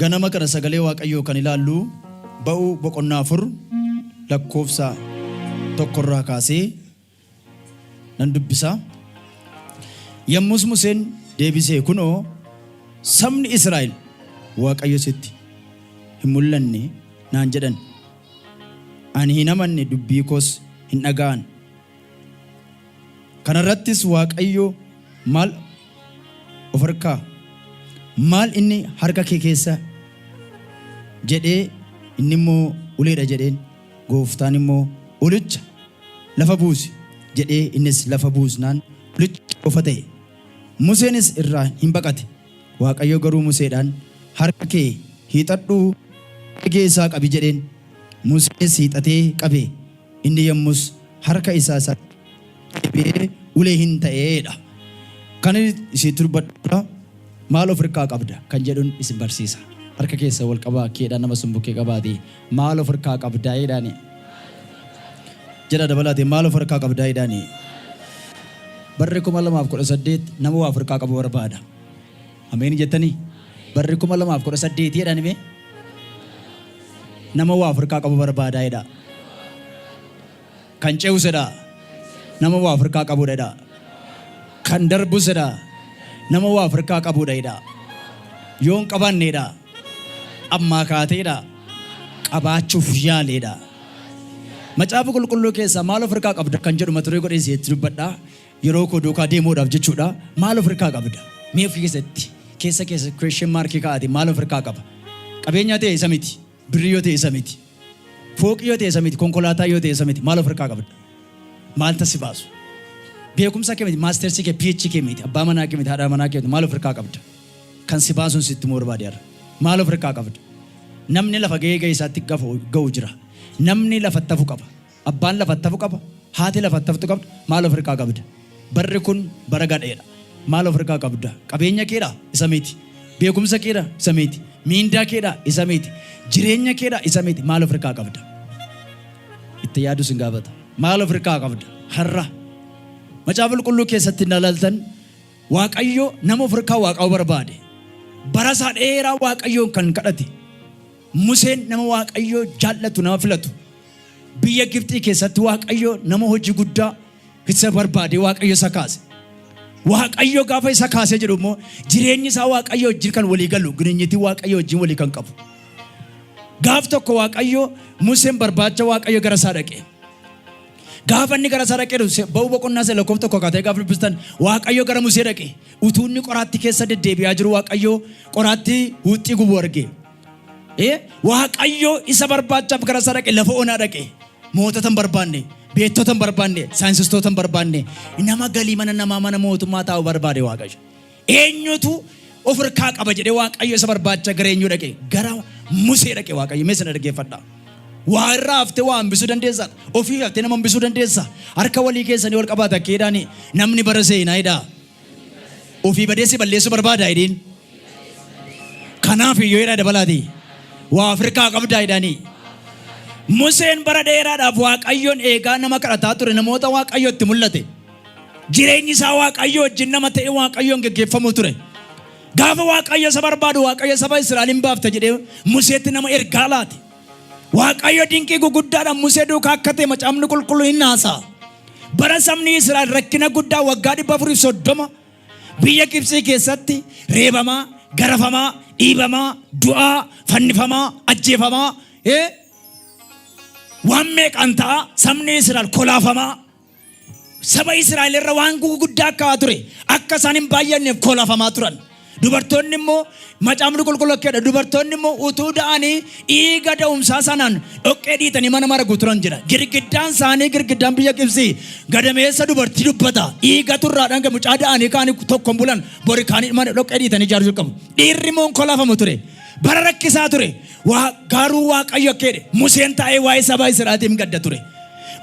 ganama kana sagalee Waaqayyoo kan ilaallu ba'uu boqonnaa 4 lakkoofsa 1 irraa kaasee nan dubbisa. Yommus Museen deebisee kunoo sabni Israa'el Waaqayyo sitti hin mul'anne naan jedhan. Ani hin amanne dubbii koos hin dhaga'an. Kanarrattis Waaqayyo maal of harkaa maal inni harka kee keessa jedhee inni immoo uleedha jedheen gooftaan immoo ulicha lafa buusi jedhee innis lafa buusnaan ulicha qofa ta'e. Museenis irraa hin baqate. Waaqayyo garuu Museedhaan harka kee hiixadhuu eegee isaa qabi jedheen. Museenis hiixatee qabe. Inni yommus harka isaa qabee ulee hin ta'eedha. Kan isin dubbadha maal of harkaa qabda kan jedhuun isin barsiisa. Harka keessa wal qabaa keedhaan nama sumbukkee qabaatee maal of harkaa qabdaa jedhaani. Jedha dabalaatee maal of harkaa qabdaa jedhaani. Barri 2018 nama waa harkaa qabu barbaada. Ameen jettanii barri 2018 jedhani mee nama waa harkaa qabu barbaada jedha. Kan ce'usedha nama waa harkaa qabudha. Kan darbusedha nama waa harkaa qabudha. Yoon qabanneedha ammaa kaateedha qabaachuuf yaaleedha. Macaafa qulqulluu keessaa maal of harkaa qabda kan jedhu mata duree godhee itti dubbadha. Yeroo koo duukaa deemuudhaaf jechuudha. Maal of harkaa qabda? Mee of keessa question mark kaa'ate maal of harkaa qaba? Qabeenya ta'e isa miti. Birrii yoo ta'e isa miti. Fooqii yoo ta'e isa miti. Konkolaataa yoo ta'e isa miti. Maal of harkaa qabda? Maal tasi baasu? Beekumsa kee miti. Maastersii kee PhD kee miti. Abbaa manaa kee miti. Haadha manaa kee miti. Maal of harkaa qabda? Kan si baasuun sitti moo barbaadeera? Maal of harkaa qabda? Namni lafa gahee isaatti ga'u jira. Namni lafa tafu qaba. Abbaan lafa tafu qaba. Haati lafa taftu qabda. Maal of harkaa qabda? Barri kun bara gadheedha. Maal of harkaa qabda? Qabeenya keedha isa miti. Beekumsa keedha isa miti. Miindaa keedha isa miti. Jireenya keedha isa miti. Maal of harkaa qabda? Itti yaadu sin gaafata. Maal of harkaa qabda? Har'a macaafa qulqulluu keessatti ilaaltan Waaqayyo nama of harkaa waaqaa barbaade. Bara isaa dheeraa Waaqayyoon kan kadhate. Museen nama Waaqayyo jaallatu nama filatu. Biyya Gibxii keessatti Waaqayyo nama hojii guddaa isa barbaade Waaqayyo isa kaase. Waaqayyo gaafa isa kaasee jedhu immoo jireenyi isaa Waaqayyo wajjin kan walii galu jireenyitii Waaqayyo wajjin walii kan qabu. Gaaf tokko Waaqayyo Museen barbaacha Waaqayyo gara isaa dhaqe. Gaafa inni gara isaa dhaqe ba'uu boqonnaa isa lakkoofsa tokko kaatee gaafa dubbistan Waaqayyo gara Musee dhaqe. Utuu inni qoraattii keessa deddeebi'aa jiru Waaqayyo qoraattii huuxxii gubu arge. Waaqayyo isa barbaachaaf gara isaa dhaqe lafa onaa dhaqe. Mootota hin barbaanne. Beektota hin barbaanne, saayinsistoota hin barbaanne, nama galii mana mootummaa taa'u barbaade Waaqayyo. Eenyutu of harkaa qaba jedhee Waaqayyo isa barbaacha gara eenyu dhaqe? Gara Musee dhaqe Waaqayyo. Mee sana dhaggeeffadha. Waa irraa haftee waa hambisuu dandeessa. Ofii haftee nama hambisuu dandeessa. Harka walii keessanii wal qabaata keedhaani namni bara seenaa jedha. Ofii badeessi balleessuu barbaada jedheen. Kanaaf iyyoo jedha dabalaati. Waa of harkaa qabdaa jedhanii. Museen bara dheeraadhaaf Waaqayyoon eegaa nama kadhataa ture. Namoota Waaqayyo itti mul'ate. Jireenyi isaa Waaqayyo wajjin nama ta'e Waaqayyoon geggeeffamu ture. Gaafa Waaqayyo isa barbaadu Waaqayyo saba Israa'el hin baafta jedhee Museetti nama ergaa laate. Waaqayyo dinqii guguddaadhaan Musee duukaa akka ta'e macaafni qulqulluu hin haasa'a. Bara sabni Israa'el rakkina guddaa waggaa 430 biyya Gibxii keessatti reebamaa, garafamaa, dhiibamaa, du'aa, fannifamaa, ajjeefamaa waan meeqaan ta'a sabni Israa'el kolaafamaa. Saba Israa'el irra waan guguddaa akka ture akka isaan hin baay'anneef kolaafamaa turan. Dubartoonni immoo macaafni qulqulluu keedha. Dubartoonni immoo utuu da'anii dhiiga da'umsaa sanaan dhoqqee dhiitanii mana maragu turan jira. Girgiddaan isaanii girgiddaan biyya Gibxii gadameessa dubartii dubbata. Dhiiga turraadhaan mucaa da'anii kaanii tokkoon bulan bori kaanii mana dhoqqee dhiitanii ijaaruu qabu. Dhiirri immoo kolaafamu ture. Bara rakkisaa ture. Garuu Waaqayyo keedhe Museen taa'ee waa'ee saba Israa'eliif gadda ture.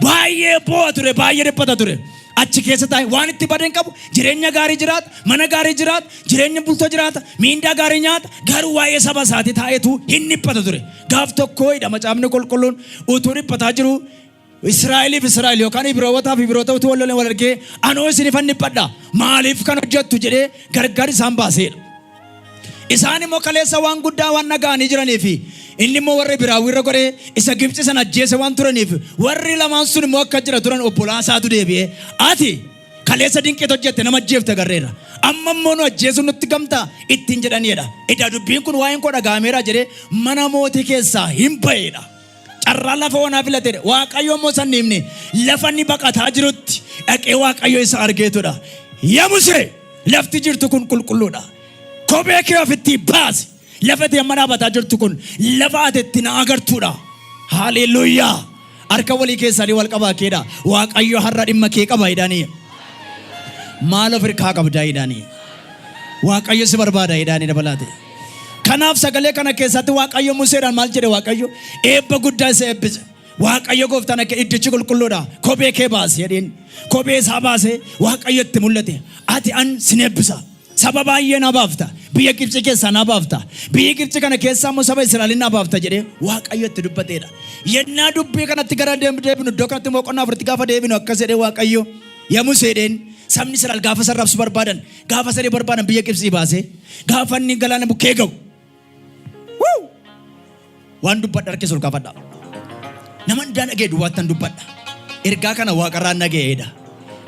Baay'ee boo'a ture, baay'ee dhiphata ture. Achi keessa taa'ee waan itti badan qabu jireenya gaarii jiraata, mana gaarii jiraata, jireenya bultoo jiraata, miindaa gaarii nyaata. Garuu waa'ee saba isaatii taa'eetu hin dhiphata ture. Gaaf tokko macaafni qulqulluun utuu dhiphataa jiru Israa'eliif Israa'el yookaan Ibrootaaf Ibroota utuu wal argee anoo isiniif dhiphadha maaliif kan hojjettu jedhee gargar isaan baaseedha. Isaan immoo kaleessa waan guddaa waan nagaanii jiraniif inni immoo warri biraa wirra godhee isa Gibxi sana ajjeese waan turaniif warri lamaan sun immoo akka jira turan obbolaasaatu deebi'ee ati kaleessa dinqii hojjette nama ajjeefte garreera. Amma immoo nu ajjeesu nutti gamtaa ittiin jedhaniidha. Edaa dubbiin kun waa'een koo dhaga'ameera jedhee mana mootii keessaa hin ba'eedha. Carraa lafa onaa filateedha. Waaqayyo immoo san himne lafa inni baqataa jirutti dhaqee Waaqayyo isa argeetudha. Yaa Musee lafti jirtu kun qulqulluudha. Kophee kee ofitti baasi. Lafati amma dhaabataa jirtu kun lafa ati itti na agartuudha. Haaleluyyaa. Harka walii keessanii wal qabaa keedha. Waaqayyo har'a dhimma kee qaba jedhanii. Maal of hirkaa qabdaa jedhanii. Waaqayyo si barbaada jedhanii dabalaate. Kanaaf sagalee kana keessatti Waaqayyo Museedhaan maal jedhe Waaqayyo eebba guddaa isa eebbise. Waaqayyo gooftaan akka iddichi qulqulluudha. Kophee kee baasi jedheen. Kophee isaa baasee Waaqayyo itti mul'ate. Ati an sin eebbisa. Saba baay'ee na baafta. Biyya Gibxi keessaa na baafta. Biyya Gibxi kana keessaa immoo saba Israa'eliin na baafta jedhee Waaqayyo itti dubbateedha. Yennaa dubbii kanatti gara deebinu iddoo kanatti immoo qonnaa afurtti gaafa deebinu akkas jedhee Waaqayyo yaa Museedhaan sabni Israa'el gaafa sarrabsu barbaadan gaafa sadii barbaadan biyya Gibxii baasee gaafa inni galaana bukkee ga'u. Waan dubbadha harkee ol kaafadha. Nama hundaan dhagee duwwaattan dubbadha. Ergaa kana waaqarraan dhaga'eedha.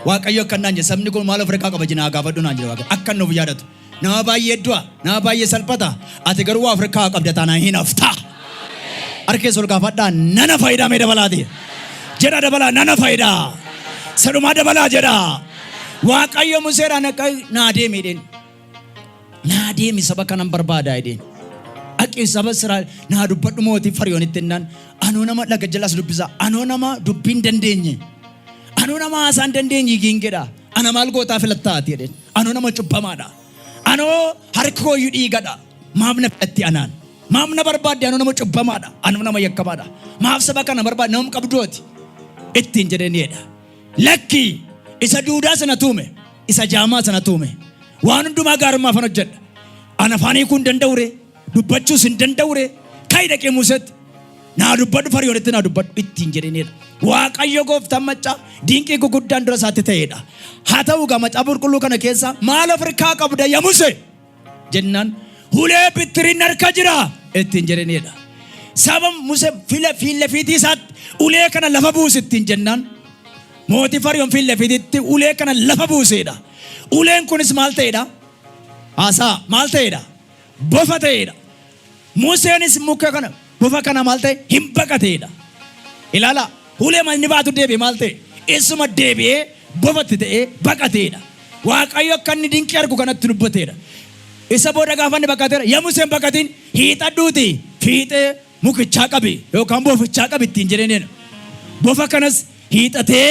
Waaqayyo akka naan jedhe sabni kun maal of harkaa qaba jinaa gaafadhu naan jedhe Waaqayyo akka nuuf yaadatu. Nama baay'ee du'a, nama baay'ee salphata. Ati garuu waa of harkaa qabda taanaan hin hafta. Harkee ol kaafadhaa nana faayidaa mee dabalaati. Jedha dabalaa nana faayidaa. Sadhumaa dabalaa jedha. Waaqayyo Museedhaan akka naa deemi jedheen. Naa deemi saba kanan barbaadaa jedheen. Aqi saba Israa'el naa dubbadhu mootii Fariyoonitti naan anoo nama laga jalas dubbisa. Anoo nama dubbiin dandeenye. Anoo nama haasaan dandeenye giingedha. Ana maal gootaa filattaati jedheen. Anoo nama cubbamaadha. Anoo harki kooyyuu dhiigadha. Maaf na filatti anaan. Maaf na barbaadde anoo nama cubbamaadha. Anoo nama yakkamaadha. Maaf saba kana barbaadde nama qabdooti. Ittiin jedhaniidha. Lakki isa duudaa sana tuume. Isa jaamaa sana tuume. Waan hundumaa gaarummaa afaan hojjedha. Ana afaanii kun danda'ure. Dubbachuus hin danda'ure. Ka'i dhaqee Museetti. Naa dubbadhu Fariyoonitti naa dubbadhu ittiin jedhaniidha. Waaqayyo gooftaan machaa dinqii guguddaan dura isaatti ta'eedha. Haa ta'u gaa macaa qulqulluu kana keessa maal of harkaa qabda yaa Musee jennaan ulee bittiriin harka jira ittiin jedhaniidha. Saba Musee fiilla fiitii isaatti ulee kana lafa buusi ittiin jennaan mootii Fariyoon fiilla fiitiitti ulee kana lafa buuseedha. Uleen kunis maal ta'eedha? Haasaa maal ta'eedha? Bofa ta'eedha. Museenis muka kana bofa kana maal ta'e hin baqateedha. Ilaala ulee maal ni baatu deebi'e maal ta'e isuma deebi'ee bofatti ta'ee baqateedha. Waaqayyo akka inni dinqii argu kanatti dubbateedha. Isa booda gaafa inni baqateera yaa Museen baqatiin hiixadhuuti fiixee mukichaa qabi yookaan bofichaa qabi ittiin jedhaniidha. Bofa kanas hiixatee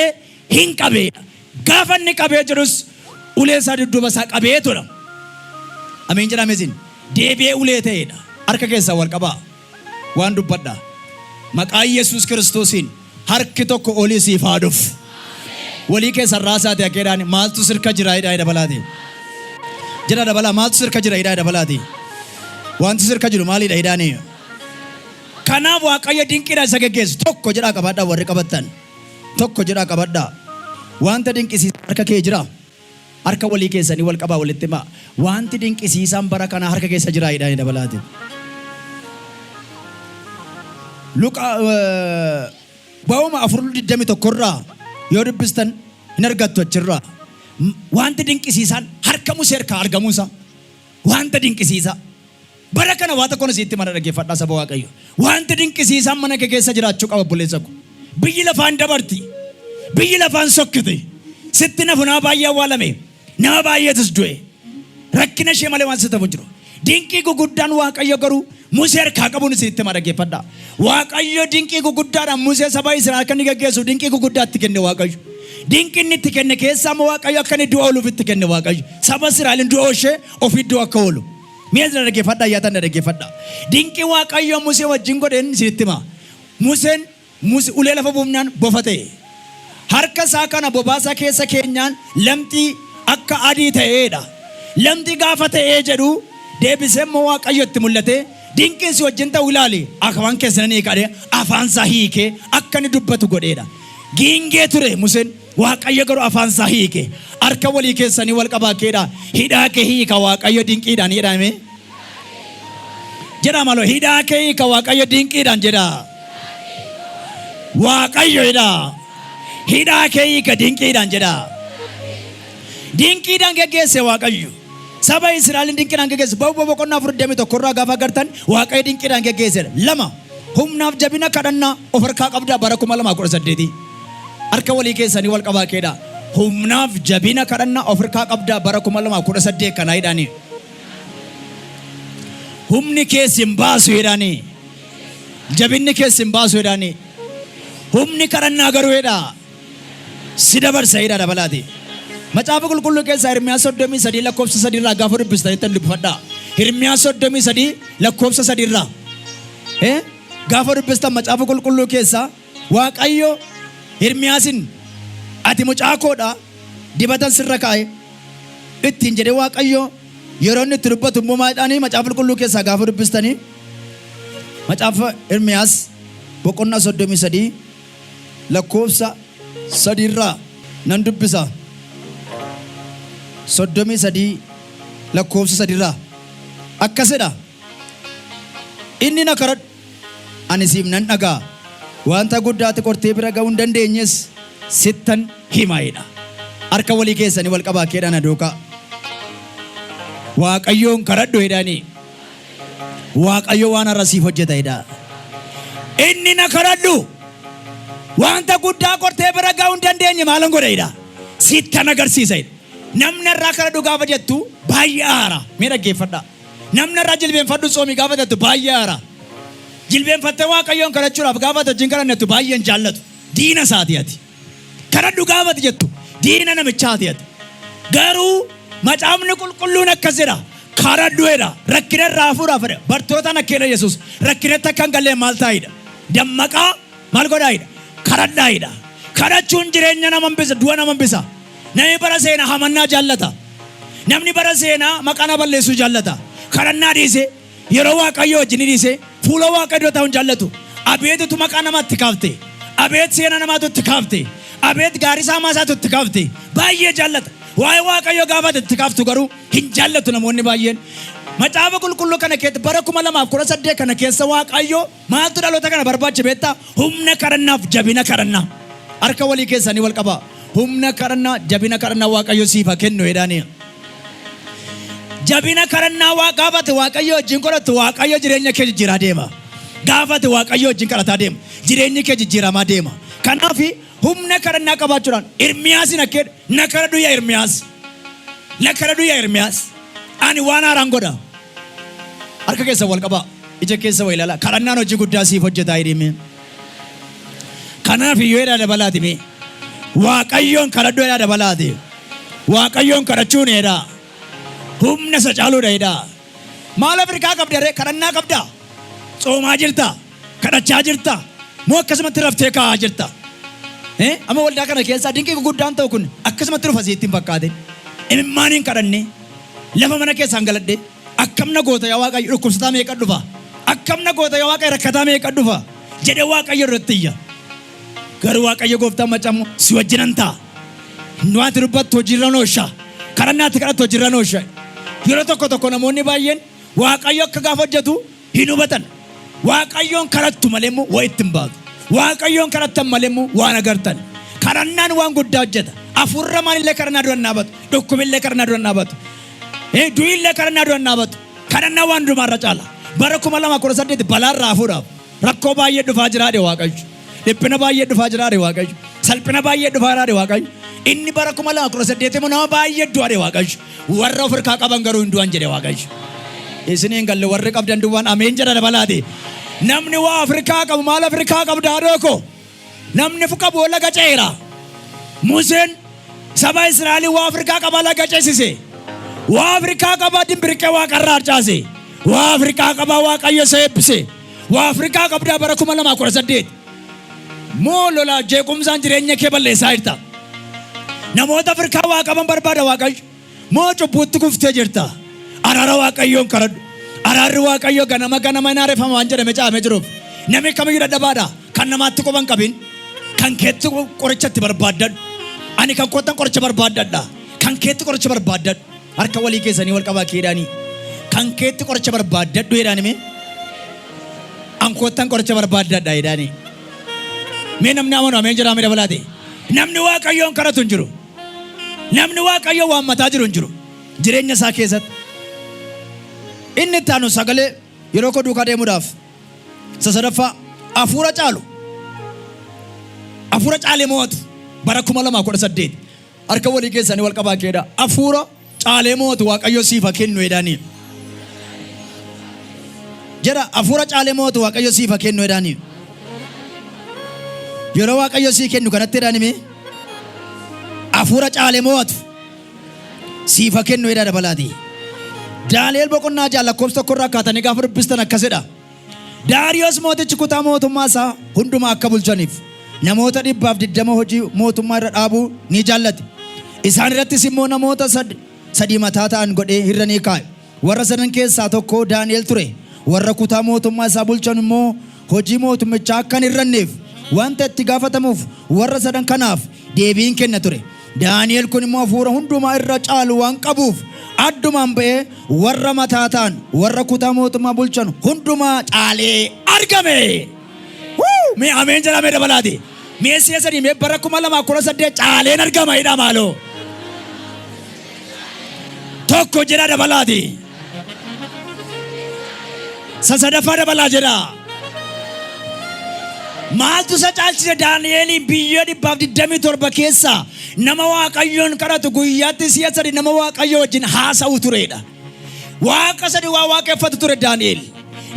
hin qabeedha. Gaafa inni qabee jirus ulee isaa dudduuba isaa qabee tura. Amiin jedhamesin deebi'ee ulee ta'eedha. Harka keessaa wal qabaa waan dubbadha. Maqaa Yesuus Kiristoosiin harki tokko olii siif haa dhufu. Walii keessan raasaati akeedhaan maaltu sirka jira hidhaa dabalaati. Jira dabalaa maaltu sirka jira hidhaa dabalaati. Wanti sirka jiru maalidha hidhaanii. Kanaaf Waaqayyo dinqiidha isa geggeessu tokko jedhaa qabadhaa warri qabattan. Tokko jedhaa qabadhaa. Wanta dinqisiisaa harka kee jira. Harka walii keessanii wal qabaa walitti himaa. Wanti dinqisiisaan bara kanaa harka keessa jira hidhaa dabalaati. Ba'uma 4:21 irraa yoo dubbistan hin argattu achirraa. Wanti dinqisiisaan harka Musee harkaa argamuusa. Wanta dinqisiisaa. Bara kana waa tokkoon sitti mana dhaggeeffadhaa saba Waaqayyo. Wanti dinqisiisaan mana kee keessa jiraachuu qaba obboleessa ko. Biyyi lafaan dabarti. Biyyi lafaan sokkite. Sitti nafu nama baay'ee awwaalame. Nama baay'eetus du'e. Rakkina ishee malee waan sitti jiru. Dinqii guguddaan Waaqayyo garuu Musee harkaa qabuun sitti mana dhaggeeffadhaa. Waaqayyo dinqii guguddaadhaan Musee saba Israa'el akka inni gaggeessu dinqii guguddaatti kenne Waaqayyo. Dinqii inni itti kenne keessaa immoo Waaqayyo akka inni du'a ooluuf itti kenne Waaqayyo. Saba Israa'elin du'a ishee ofii du'a akka oolu. Mi'a dhaggeeffadhaa yaatan dhaggeeffadhaa. Dinqii Waaqayyo Musee wajjin godheen sitti hima. Museen ulee lafa buufnaan bofa ta'e. Harka isaa kana bobaasaa keessa keenyaan lamxii akka adii ta'eedha. Lamxii gaafa ta'ee jedhu deebisee immoo Waaqayyo itti mul'ate. Dinqiin si wajjin ta'u ilaali. Afaan keessan ni kadhee afaan isaa hiikee akka inni dubbatu godheedha. Giingee ture Museen Waaqayyo garuu afaan isaa hiike. Harka walii keessanii wal qabaa keedha. Hidhaa kee hiika Waaqayyo dinqiidhaan hidhame. jedha malo hidhaa kee ka waaqayyo dinqiidhaan jedha waaqayyo hidhaa kee ka dinqiidhaan jedha dinqiidhaan geggeesse waaqayyo saba Israa'el dinqiidhaan geggeesse boqonnaa 41 irraa gaafa agartan waaqayyo dinqiidhaan geggeesse lama humnaaf jabina kadhannaa of harkaa qabda bara 2018 harka walii keessanii wal qabaa keedha humnaaf jabina kadhannaa of harkaa qabda bara 2018 kana hidhaani humni keessin baasu hidhaani jabinni keessin baasu hidhaani humni kadhannaa garuu hidha si dabarsa hidha dabalaati macaafa qulqulluu keessaa Hirmiyaas 33 lakkoofsa 3 irraa gaafa dubbistanitti dubbifadha Hirmiyaas 33 lakkoofsa 3 irraa gaafa dubbistan macaafa qulqulluu keessaa waaqayyo Hirmiyaasin ati mucaa koodha dibatan sirra kaa'e ittiin jedhe waaqayyo yeroo inni itti dubbatu immoo maadhaanii macaafa qulqulluu keessaa gaafa dubbistanii macaafa Hirmiyaas boqonnaa 33 lakkoofsa 3 irraa nan dubbisa 33 lakkoofsa 3 irraa akkasidha inni na kadhadhu ani siif nan dhagaa wanta guddaatti qortee bira ga'uu hin dandeenyes sittan himaayidha harka walii keessanii wal qabaa keedhaan adookaa waaqayyoon kadhadhu jedhanii waaqayyo waan arrasiif hojjeta jedha inni na kadhadhu wanta guddaa qortee bira ga'uu hin dandeenye maalan godha jedha sittan agarsiisa jedha namni irraa kadhadhu gaafa jettu baay'ee aara mee dhaggeeffadha namni irraa jilbeenfadhu soomii gaafa jettu baay'ee aara jilbeenfattee waaqayyoon kadhachuudhaaf gaafa wajjin kadhannetu baay'een jaallatu diina isaati ati kadhadhu gaafa jettu diina namichaati ati garuu macaafni qulqulluun akkas jedha kadhadhu jedha rakkina irraa fuudhaaf jedha bartootaan akkeedha Yesuus rakkinatti akka hin galle maal taa'idha dammaqaa maal godhaa'idha kadhadhaa'idha kadhachuun jireenya nama hambisa du'a nama hambisa namni bara seenaa hamannaa jaallata namni bara seenaa maqaa balleessuu jaallata kadhannaa dhiise yeroo waaqayyo wajjin dhiise fuula waaqayyo ta'uun jaallatu abeetu maqaa namaatti kaafte abeet seenaa namaatti kaafte abeet gaarii saamaasaatti itti kaafte baay'ee jaallata waa'ee waaqayyo gaafa itti kaaftu garuu hin jaallatu namoonni baay'een macaafa qulqulluu kana keessatti bara 2018 kana keessa waaqayyo maaltu dhaloota kana barbaache beektaa humna kadhannaaf jabina kadhannaa harka walii keessanii wal qabaa humna kadhannaa jabina kadhannaa waaqayyo siif kennu jedhaanii jabina kadhannaa gaafate waaqayyo wajjin kadhattu waaqayyo jireenya kee jijjiiraa deema gaafate waaqayyo wajjin kadhataa deema jireenyi kee jijjiiramaa deema kanaaf humna kadhannaa qabaachuudhaan Hirmiyaasin akkeedha na kadhadhu yaa Hirmiyaas na kadhadhu yaa Hirmiyaas ani waan haaraan godha harka keessa wal qabaa ija keessa wal ilaala kadhannaan hojii guddaa siif hojjetaa hidhime kanaaf iyyoo jedhaa dabalaati mee waaqayyoon kadhadhu jedhaa dabalaati waaqayyoon kadhachuun jedhaa humna isa caaluudha jedhaa maal Afrikaa qabda kadhannaa qabda soomaa jirta kadhachaa jirta moo akkasumatti raftee kaa'aa jirta amma waldaa kana keessaa dinqii guddaan ta'u kun akkasumatti dhufa siittiin fakkaate imimmaaniin kadhanne lafa mana keessaan galadhe akkamna goota yaa waaqayyo dhukkubsataa meeqa dhufa akkamna goota yaa waaqayyo rakkataa meeqa dhufa jedhe waaqayyo irratti iyya garuu waaqayyo gooftaan macamu si wajjinan ta'a nuwaati dubbattu hojiirra noosha kadhannaatti kadhattu hojiirra noosha yeroo tokko namoonni baay'een waaqayyo akka gaafa hojjetu hin hubatan waaqayyoon kadhattu malee immoo waa ittiin baatu waaqayyoon kadhattan malee immoo waan agartan kadhannaan waan guddaa hojjeta afurra maalillee kadhannaa du'an dhaabatu dhukkubillee kadhannaa du'an dhaabatu du'illee kadhannaa du'an dhaabatu kadhannaa waan hundumaarra caala bara 2018 balaarraa hafuudhaaf rakkoo baay'ee dhufaa jiraadhe waaqayyo dhiphina baay'ee dhufaa jiraadhe waaqayyo salphina baay'ee dhufaa jiraadhe waaqayyo inni bara 2018 immoo nama baay'ee du'aadhe waaqayyo warra of harkaa qaban garuu hin du'an jedhe waaqayyo isiniin galle warri qabdan duwwaan ameen jedha dabalaate namni waa Afrikaa qabu maal Afrikaa qabu daadoko namni fuqa boolla gaceera Museen saba Israa'el waa Afrikaa qaba la gaceesise waa Afrikaa qaba dimbirqee waaqarraa harcaase waa Afrikaa qaba waaqayyo seebbise waa Afrikaa qabda bara 2018 moo lola jeequmsaan jireenya kee balleessaa jirta namoota Afrikaa waa qaban barbaada waaqayyo moo cubbuutti kuftee jirta araara waaqayyoon kadhadhu araarri waaqayyo ganama hin aarefama waan jedhame caamee jiruuf namni kamiyyuu dadhabaadha kan namaatti qoban qabin kan keetti qorichatti barbaaddadhu ani kan kottan qoricha barbaaddadha kan keetti qoricha barbaaddadhu harka walii keessanii wal qabaa keedhaanii kan keetti qoricha barbaaddadhu jedhaan hime kottan qoricha barbaadadha jedhani. Mee namni amanu ameen jedhame dabalaati. Namni waaqayyoon kadhatu hin jiru. Namni waaqayyoo waammataa jiru hin jiru. Jireenya isaa keessatti. Inni itti aanu sagalee yeroo koo duukaa deemuudhaaf sasadaffaa hafuura caalu. Hafuura caalee mo'atu bara 2018 harka walii keessanii wal qabaa keedha. Hafuura caalee mo'atu waaqayyo siif kennu jedhani. Jara hafuura caalee mo'atu waaqayyo siif kennu jedhani. Yeroo waaqayyo siif kennu kanatti jedhani mee hafuura caalee mo'atu siif kennu jedha dabalaati. Daani'el boqonnaa ja'a lakkoofsa tokko irraa kaatanii gaafa dubbistan akkasidha. Daariyoos mootichi kutaa mootummaa isaa hundumaa akka bulchaniif namoota 120 hojii mootummaa irra dhaabuu ni jaallate. Isaan irrattis immoo namoota sadii mataa ta'an godhee irra ni kaa'e. Warra sadan keessaa tokko Daani'el ture. Warra kutaa mootummaa isaa bulchan immoo hojii mootummichaa akka hin hir'anneef wanta itti gaafatamuuf warra sadan kanaaf deebiin kenna ture. Daani'el kun immoo hafuura hundumaa irra caalu waan qabuuf addumaan ba'ee warra mataa ta'an warra kutaa mootummaa bulchan hundumaa caalee argame. Mee ameen jedhamee dabalaati. Mee si'a sadii mee bara 2018 caaleen argama jedha maaloo. Tokko jedha dabalaati. Sasadaffaa dabalaa jedha. Maaltu isa caalchise Daani'eliin biyya 127 keessa nama waaqayyoon kadhatu guyyaatti si'a sadii nama waaqayyo wajjin haasa'u turedha. Waaqa sadii waa waaqeffatu ture Daani'el.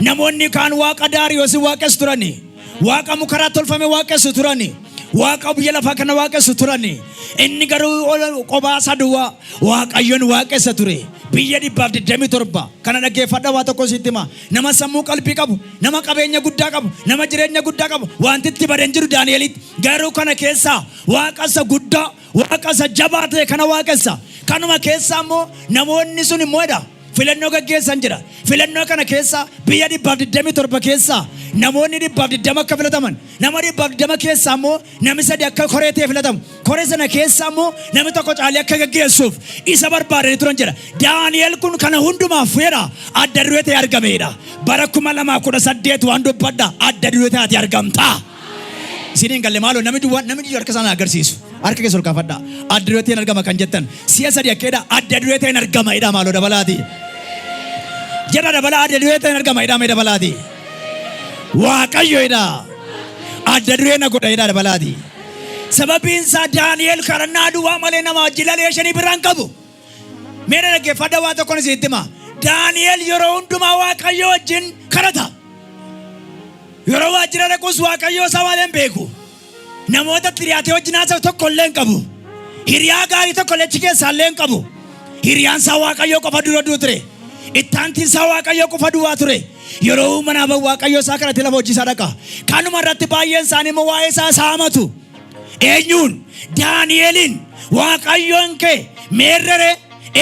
Namoonni kaan waaqa Daariyoos waaqessu turani. Waaqa mukaraa tolfame waaqessu turani. Waaqa biyya lafaa kana waaqessu turani. Inni garuu qobaa saduwaa waaqayyoon waaqessa ture. Biyya 127 kana dhaggeeffadha waa tokko sitti hima. Nama sammuu qalbii qabu, nama qabeenya guddaa qabu, nama jireenya guddaa qabu wanti itti badan jiru Daani'elitti. Garuu kana keessa waaqessa guddaa, waaqessa jabaa ta'e kana waaqessa. Kanuma keessa immoo namoonni sun immoo filannoo gaggeessan jira. Filannoo kana keessa biyya 127 keessa namoonni 120 akka filataman, nama 120 keessa immoo namni sadii akka koree ta'e filatamu. Koree sana keessa immoo namni tokko caalee akka gaggeessuuf isa barbaadanii turan jira. Daani'el kun kana hundumaaf fedha adda duree ta'e argameedha. Bara 2018 waan dubbadha adda duree ta'e argamta. Isiniin galle maaloo namni harka sana agarsiisu. Harka keessa ol kaafadha. Adda duree ta'e argama kan jettan. Si'a sadii akkeedha adda duree ta'e argama jedha maaloo dabalaati. Jedha dabalaa adda duree ta'e argama jedha mee dabalaati. Waaqayyo jedha adda duree na godha jedha dabalaati. Sababiin isaa Daani'el kadhannaa duwwaa malee nama jilalee shanii biraan qabu. Mee dhaggeeffadha waa tokkoon isitti hima. Daani'el yeroo hundumaa waaqayyo wajjin kadhata. Yeroo waajjira dhaquus waaqayyo isaa waan hin beeku. Namoota hiriyaatee wajjin haasa'u tokko illee hin qabu. Hiriyaa gaarii tokko illee achi keessaa illee hin qabu. Hiriyaan isaa waaqayyo qofa dura ture. Ittaantiin isaa waaqayyo qofa duwwaa ture. Yeroo mana waaqayyo isaa kadhatee lafa hojii isaa dhaqa. Kanuma irratti baay'een isaanii immoo waa'ee isaa saamatu. Eenyuun Daani'eliin waaqayyoon kee meerrere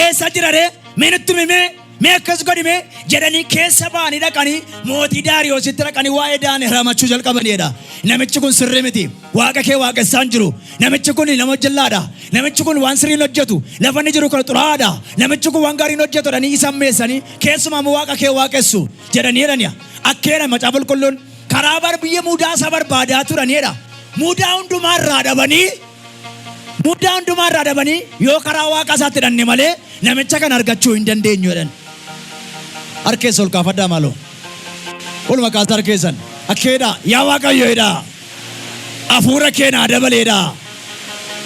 eessa jirare mee nutti himee mee akkas godhime jedhanii keessa ba'anii dhaqanii mootii Daariyoositti dhaqanii waa'ee Daani'el ramachuu jalqabaniidha. Namichi kun sirrii miti. Waaqa kee waaqessaan jiru. Namichi kun nama jallaadha. Namichi kun waan sirriin hojjetu. Lafa inni jiru kun xuraadha. Namichi kun waan gaariin hojjetu dhanii isa meessanii keessumaa waaqa kee waaqessu jedhanii jedhaniya. Akkeena macaafa qulqulluun karaa biyya mudaa isa barbaadaa turaniidha. Mudaa hundumaarraa dhabanii yoo karaa waaqa isaatti dhanne malee namicha kan argachuu hin dandeenyu jedhan. Harkeessa ol kaafadhaa maaloo. Olma kaasa harkeessan. Akkeedha yaa waaqayyoodha. Hafuura kee naa dabaleedha.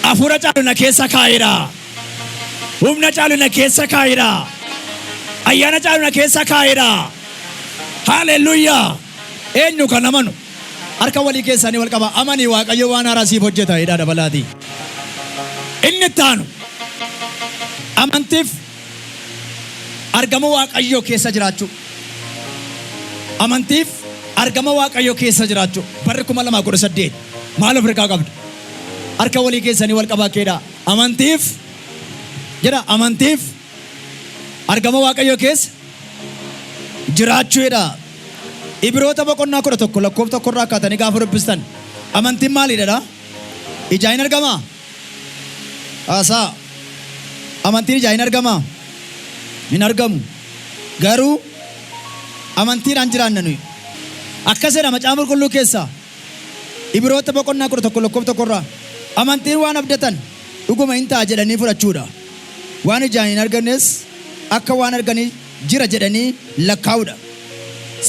Hafuura caalu na keessa kaa'eedha. Humna caalu na keessa kaa'eedha. Ayyaana caalu na keessa kaa'eedha. Haaleluyyaa. Eenyu kan amanu. Harka walii keessanii wal qaba. Amanii waaqayyo waan haaraa siif hojjeta jedha dabalaati. Inni taanu amantiif argama waaqayyo keessa jiraachuu. Amantiif argama waaqayyo keessa jiraachuu. Barri 2018 maal of harkaa qabdu? Harka walii keessanii wal qabaa keedha. Amantiif jedha amantiif argama waaqayyo keessa jiraachuudha. Ibroota boqonnaa 11 lakkoofsa 1 irraa kaatanii gaafa dubbistan amantiin maalidha? Ijaan hin argamaa? Aasaa amantiin ijaan hin argamaa? Hin argamu. Garuu amantiidhaan jiraanna nuyi. Akkasuma macaafa qulqulluu keessa Ibroota boqonnaa 11 amantiin waan abdatan dhuguma hin ta'a jedhanii fudhachuudha. Waan ijaan hin argannes akka waan arganii jira jedhanii lakkaa'uudha.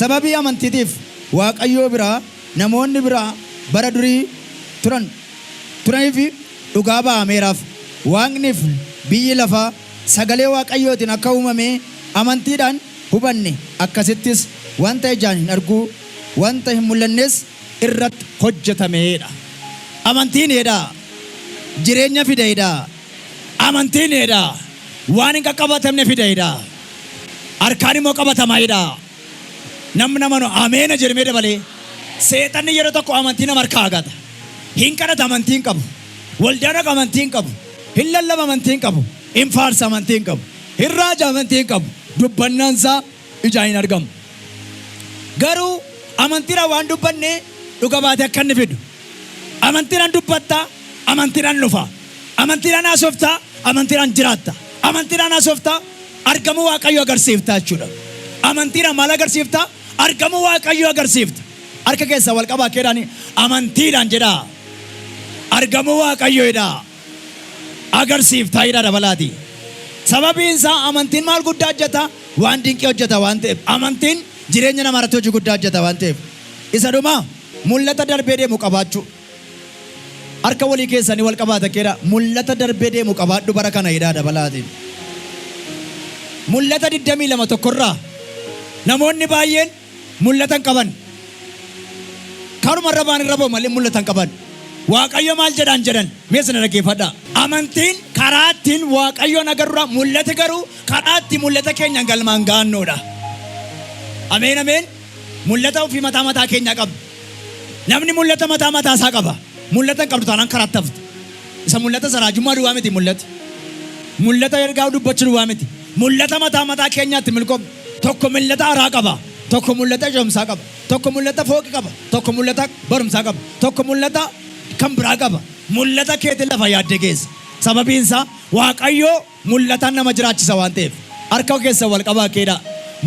Sababii amantiitiif Waaqayyoo biraa namoonni biraa bara durii turaniif dhugaa ba'ameeraaf. Waaqniif biyyi lafaa sagalee Waaqayyootiin akka uumame amantiidhaan hubanne. Akkasittis wanta ijaan hin argu wanta hin mul'annes irratti hojjetameedha. Amantiin eedhaa jireenya fideedhaa. Amantiin eedhaa waan hin qaqqabatamne fideedhaa. Harkaan immoo qabatamaadhaa. Namni nama nu ameena jedhamee dabalee seexanni yeroo tokko amantii nama harkaa agata. Hin kadhata amantiin qabu. Waldaan akka amantiin qabu. Hin lallaba amantiin qabu. Hin faarsa amantiin qabu. Hin raaja amantiin qabu. Dubbannaan isaa ijaan hin argamu. Garuu amantiidhaan waan dubbanne dhuga baatee akka inni fidu. Amantiidhaan dubbatta, amantiidhaan dhufa. Amantiidhaan haasofta, amantiidhaan jiraatta. Amantiidhaan haasofta, argamuu Waaqayyoo agarsiifta jechuudha. Amantiidhaan maal agarsiifta? Argamuu Waaqayyoo agarsiifta. Harka keessa wal qabaa keedhaan amantiidhaan jedhaa. Argamuu Waaqayyoodhaa agarsiifta jedha dabalaati. Sababiin isaa amantiin maal guddaa hojjeta? Waan dinqii hojjeta waan ta'eef. Amantiin jireenya namaa irratti hojii guddaa hojjeta waan ta'eef. Isa dhuma mul'ata darbee deemu qabaachuu. Harka walii keessanii wal qabaata keedha. Mul'ata darbee deemu qabaadhu bara kana jedha dabalaati. Mul'ata 22 tokkorraa namoonni baay'een mul'atan qaban. Karuma irra baan irra ba'u malee mul'atan qaban. Waaqayyo maal jedhan meeshaan dhaggeeffadha. Amantiin karaa ittiin Waaqayyoon agarra mul'ate garuu karaa ittiin mul'ata keenya galmaan gaannoodha. Ameen ameen. Mul'ata ofii mataa keenya qabna. Namni mul'ata mataa isaa qaba. Mul'ata hin qabdu taanaan karaatti haftu. Isa mul'ata raajummaa duwwaa miti mul'ati. Mul'ata ergaa dubbachuu duwwaa miti. Mul'ata mataa keenyaatti milkoomne. Tokko mul'ata haaraa qaba. Tokko mul'ata ijoomsaa qaba. Tokko mul'ata fooqi qaba. Tokko mul'ata barumsaa qaba. Tokko mul'ata kan biraa qaba. Mul'ata keetiin lafa yaaddee keessa. Sababiin isaa Waaqayyoo mul'ataan nama jiraachisa waan ta'eef. Harka keessa wal qabaa keedha.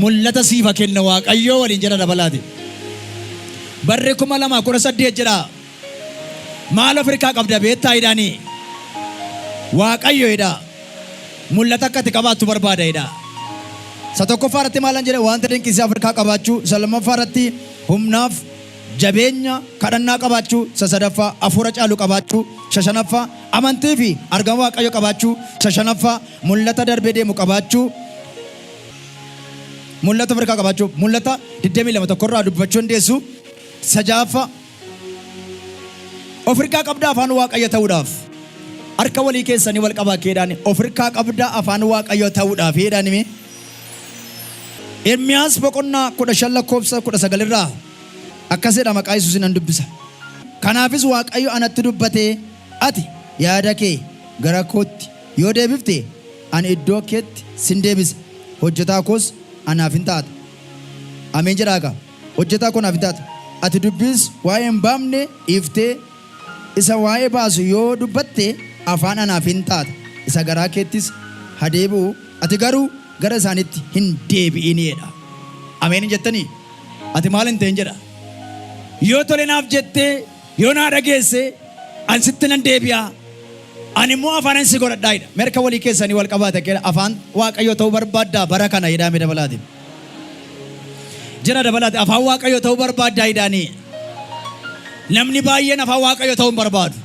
Mul'ata siifa kenna Waaqayyoo waliin jedha dabalaati. Barree 2018 jedha. Maal Afrikaa qabda beektaa jedhanii. Waaqayyoodha. Mul'ata akkati qabaattu barbaada jedha. Isa tokkoffaa irratti maalan jedhe wanta dinqisiisaa Afrikaa qabaachuu. Isa lammaffaa irratti humnaaf jabeenya kadhannaa qabaachuu. Isa sadaffaa hafuura caalu qabaachuu. Isa shanaffaa amantii fi argama Waaqayyo qabaachuu. Isa shanaffaa mul'ata darbee deemu qabaachuu. Mul'ata Afrikaa qabaachuu. Mul'ata 22 tokkorraa dubbachuu dandeessu. Isa ja'affaa Afrikaa qabda afaan Waaqayyo ta'uudhaaf. Harka walii keessanii wal qabaa keedhaan Afrikaa qabda afaan Waaqayyo ta'uudhaaf jedhaan himi. Ermiyaas boqonnaa 15 lakkoofsa 19 irraa akkasidha maqaa Yesuusin nan dubbisa. Kanaafis Waaqayyo anatti dubbatee ati yaada kee gara kootti yoo deebifte ani iddoo keetti sin deebisa. Hojjetaa koos anaaf hin taata. Ameen jedhaaqa. Hojjetaa koo naaf hin taata. Ati dubbiis waa'ee hin baafne iftee isa waa'ee baasu yoo dubbatte afaan anaaf hin taata. Isa garaa keettis hadeebi'u. Ati garuu gara isaanitti hin deebi'iniidha. Ameen jettanii ati maal hin ta'in jedha. Yoo tole naaf jettee yoo naa dhageesse ani sitti nan deebi'a. Ani immoo afaan si godhadhaa jedha. Merka walii keessanii wal qabaata keedha. Afaan Waaqayyoo ta'uu barbaaddaa bara kana jedhame dabalaati. Jira dabalaati afaan Waaqayyoo ta'uu barbaaddaa jedhanii. Namni baay'een afaan Waaqayyoo ta'uu hin barbaadu.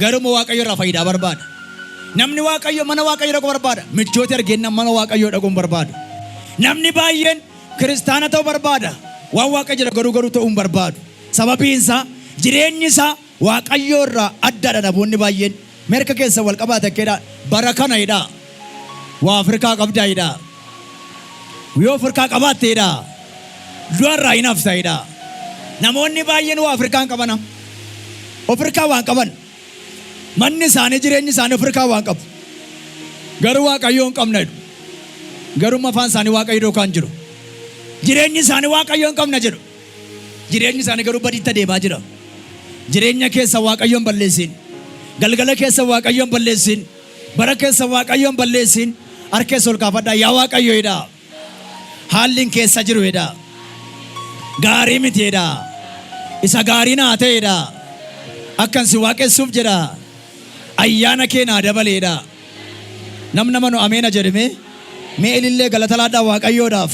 Garuu Waaqayyo irraa faayidaa barbaada. Namni Waaqayyo mana Waaqayyo dhaquu barbaada. Michooti argeenna mana Waaqayyo dhaquu hin barbaadu. Namni baay'een kiristaana ta'uu barbaada. Waan Waaqayyo jedha garuu ta'uu hin barbaadu. Sababiin isaa jireenyi isaa Waaqayyo irraa addaadha namoonni baay'een. Merka keessa wal qabaata keedha. Bara kana jedha. Waa Afrikaa qabdaa jedha. Yoo Afrikaa qabaatte jedha. Du'arraa hin hafta jedha. Namoonni baay'een waa Afrikaan qabana. Afrikaa waan qaban. Manni isaanii jireenyi isaanii Afrikaa waan qabu. Garuu Waaqayyoo hin qabna jedhu. Garuu afaan isaanii Waaqayyo dookaan jiru. Jireenyi isaanii Waaqayyoo hin qabna jedhu. Jireenyi isaanii garuu badiitti deemaa jira. Jireenya keessa Waaqayyoo hin balleessin. Galgala keessa Waaqayyoo hin balleessin. Bara keessa Waaqayyoo hin balleessin. Harka keessa ol kaafadhaa yaa Waaqayyoo jedhaa. Haalli keessa jiru jedhaa. Gaarii miti jedhaa. isa gaarii naa ta'edha. Akkan si waaqessuuf jedha. Ayyaana kee naa dabaleedha. Namni nama nu ameena jedhame mee ilillee galata laadhaa Waaqayyoodhaaf.